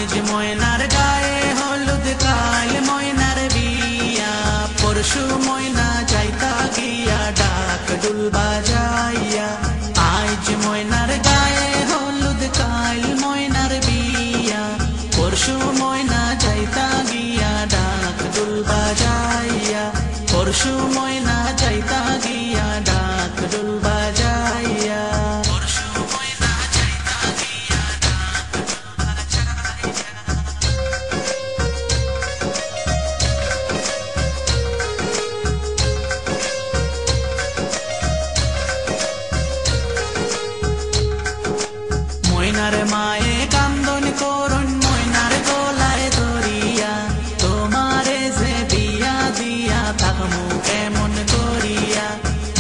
আজ ময়নার গায়ে হলুদ কাল ময়নার বিয়া পরশু ময়না যাইতা গিয়া ডাক ডুল বাজাইয়া আজ ময়নার গায়ে হলুদ কাল ময়নার বিয়া পরশু ময়না যাইতা গিয়া ডাক ডুল বাজাইয়া পরশু ময়না যাইতা গিয়া ডাক ডুল বাজাইয়া ময়নার মায়ে কান্দন করুন ময়নার গলায় ধরিয়া তোমারে যে বিয়া দিয়া থাকমু কেমন করিয়া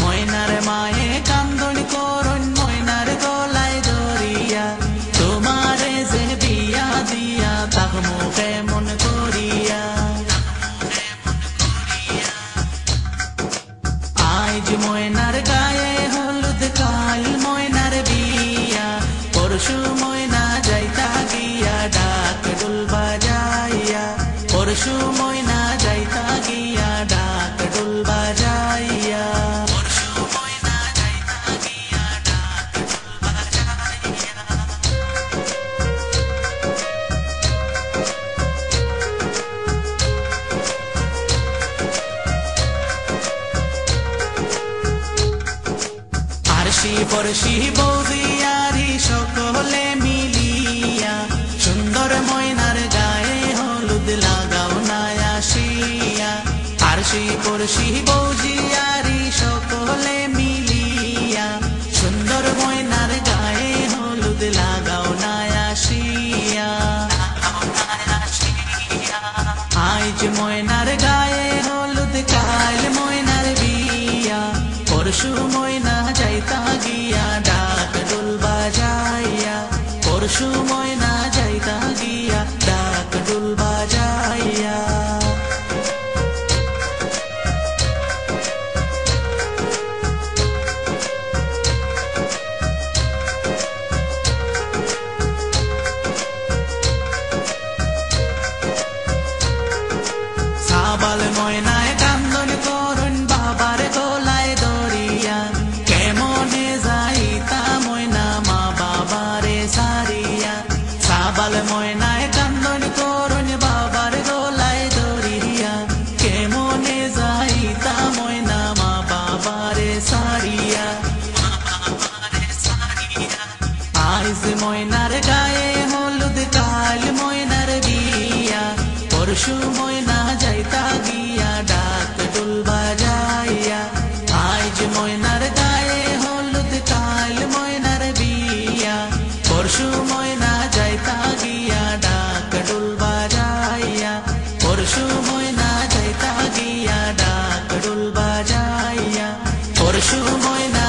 ময়নার মায়ে কান্দন করুন ময়নার গলায় ধরিয়া তোমারে যে বিয়া দিয়া থাকমু কেমন করিয়া আজ ময়নার গায়ে হলুদ কাল ময়নার বিয়া পরশু ময়না যাইতা গিয়া ডাক ডুল বাজাইয়া পরশু ময়না যাইতা গিয়া ডাক ডুল বাজাইয়া আরশি পরশি বৌদিয়ারি সকলে মিলিয়া সুন্দর ময়নার গায়ে হলুদ লাগাও না আসিয়া আরশি পরশি বৌদিয়ারি সকলে মিলিয়া সুন্দর ময়নার গায়ে হলুদ লাগাও না আসিয়া আজ ময়নার গায়ে হলুদ কাল ময়নার বিয়া পরশু ময়না যাইতা গিয়া ডাক ডুল বাজাইয়া পরশু ময়না যাইতা গিয়া ডাক ডুল বাজাইয়া সাবাল ময়নায় কান্দন করুন বাবার গলায় ধরিয়া কেমনে যাইতা ময়না মা বাবারে সারিয়া সাবাল ময়নায় কান্দন করুন বাবার গলায় ধরিয়া কেমনে যাইতা ময়না মা বাবারে সারিয়া আজ ময়নার গায়ে হলুদ কাল ময়নার বিয়া পরশু ময়না যাইতা গিয়া ডাক ডুল বাজাইয়া আজ ময়নার গায়ে হলুদ কাল ময়নার বিয়া পরশু ময়না যাইতা গিয়া ডাক ডুল বাজাইয়া পরশু ময়না যাইতা গিয়া ডাক ডুল বাজাইয়া পরশু ময়না